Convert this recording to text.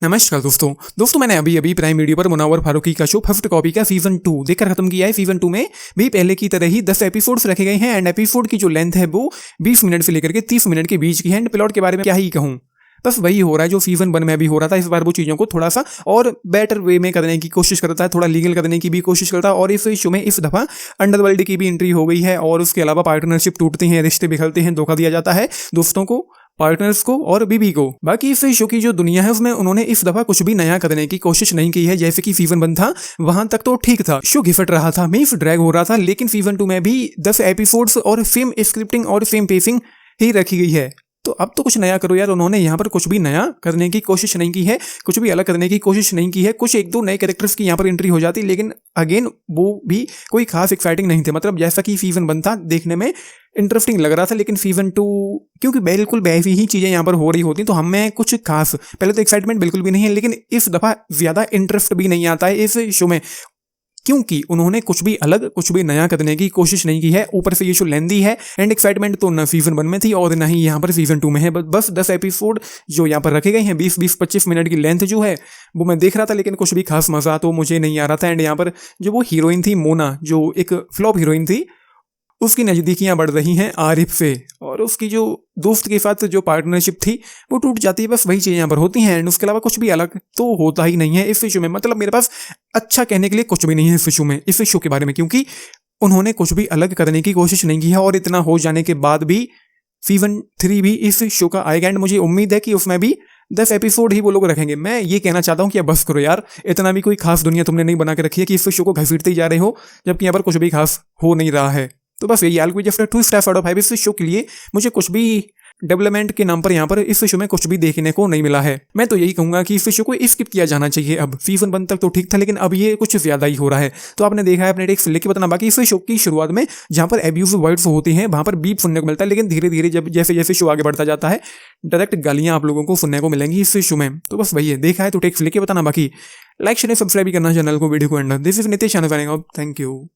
नमस्कार दोस्तों मैंने अभी अभी प्राइम वीडियो पर मुनव्वर फारूकी का शो फिफ्थ कॉपी का सीजन 2 देखकर खत्म किया है। सीजन 2 में भी पहले की तरह ही 10 एपिसोड्स रखे गए हैं एंड एपिसोड की जो लेंथ है वो 20 मिनट से लेकर के 30 मिनट के बीच की है। एंड प्लॉट के बारे में क्या ही कहूँ, बस वही हो रहा है जो सीजन 1 में भी हो रहा था। इस बार वो चीज़ों को थोड़ा सा और बेटर वे में करने की कोशिश करता है, थोड़ा लीगल करने की भी कोशिश करता है। और इस शो में इस दफ़ा अंडरवर्ल्ड की भी एंट्री हो गई है और उसके अलावा पार्टनरशिप टूटती हैं, रिश्ते बिखरते हैं, धोखा दिया जाता है दोस्तों को, पार्टनर्स को और बीबी को। बाकी इस शो की जो दुनिया है उसमें उन्होंने इस दफा कुछ भी नया करने की कोशिश नहीं की है। जैसे कि सीजन 1 था वहां तक तो ठीक था, शो घिसट रहा था, मीन्स ड्रैग हो रहा था, लेकिन सीजन 2 में भी 10 एपिसोड्स और सेम स्क्रिप्टिंग और सेम पेसिंग ही रखी गई है। तो अब तो कुछ नया करो यार। उन्होंने यहाँ पर कुछ भी नया करने की कोशिश नहीं की है, कुछ भी अलग करने की कोशिश नहीं की है। कुछ एक दो नए कैरेक्टर्स की यहाँ पर एंट्री हो जाती, लेकिन अगेन वो भी कोई खास एक्साइटिंग नहीं थे। मतलब जैसा कि सीजन 1 था देखने में इंटरेस्टिंग लग रहा था, लेकिन सीजन 2 क्योंकि बिल्कुल वैसी ही चीज़ें यहाँ पर हो रही होती तो हमें कुछ खास, पहले तो एक्साइटमेंट बिल्कुल भी नहीं है, लेकिन इस दफ़ा ज़्यादा इंटरेस्ट भी नहीं आता है इस शो में, क्योंकि उन्होंने कुछ भी अलग कुछ भी नया करने की कोशिश नहीं की है। ऊपर से ये शो लेंदी है एंड एक्साइटमेंट तो न सीजन 1 में थी और न ही यहाँ पर सीजन 2 में है। बस 10 एपिसोड जो यहाँ पर रखे गए हैं, 20-25 मिनट की लेंथ जो है वो मैं देख रहा था, लेकिन कुछ भी खास मजा तो मुझे नहीं आ रहा था। एंड यहाँ पर जो वो हीरोइन थी मोना, जो एक फ्लॉप हीरोइन थी, उसकी नज़दीकियाँ बढ़ रही हैं आरिफ से, और उसकी जो दोस्त के साथ जो पार्टनरशिप थी वो टूट जाती है। बस वही चीज़ें यहाँ पर होती हैं एंड उसके अलावा कुछ भी अलग तो होता ही नहीं है इस शो में। मतलब मेरे पास अच्छा कहने के लिए कुछ भी नहीं है इस शो में, इस शो के बारे में, क्योंकि उन्होंने कुछ भी अलग करने की कोशिश नहीं की है। और इतना हो जाने के बाद भी सीजन 3 भी इस शो का आएगा एंड मुझे उम्मीद है कि उसमें भी 10 एपिसोड ही वो लोग रखेंगे। मैं ये कहना चाहता हूँ कि अब बस करो यार, इतना भी कोई खास दुनिया तुमने नहीं बना के रखी है कि इस शो को घसीटते ही जा रहे हो, जबकि यहाँ पर कुछ भी खास हो नहीं रहा है। तो बस यही आलकुई आफ्टर 2 स्टार्स आउट ऑफ 5 इस शो के लिए मुझे कुछ भी डेवलपमेंट के नाम पर यहाँ पर इस शो में कुछ भी देखने को नहीं मिला है। मैं तो यही कहूंगा कि इस शो को स्किप किया जाना चाहिए। अब सीजन 1 तक तो ठीक था, लेकिन अब ये कुछ ज्यादा ही हो रहा है। तो आपने देखा है, अपने टेक्स्ट लिख के बताना। बाकी इस शो की शुरुआत में जहाँ पर एब्यूजिव वर्ड्स होती हैं वहाँ पर बीप सुनने को मिलता है, लेकिन धीरे धीरे जब जैसे जैसे शो आगे बढ़ता जाता है डायरेक्ट गालियाँ आप लोगों को सुनने को मिलेंगी इस शो में। तो बस वही है, देखा है तो टेक्स्ट लिख के बताना। बाकी लाइक शेयर सब्सक्राइब भी करना चैनल को, वीडियो को and this is Nitesh, thank you.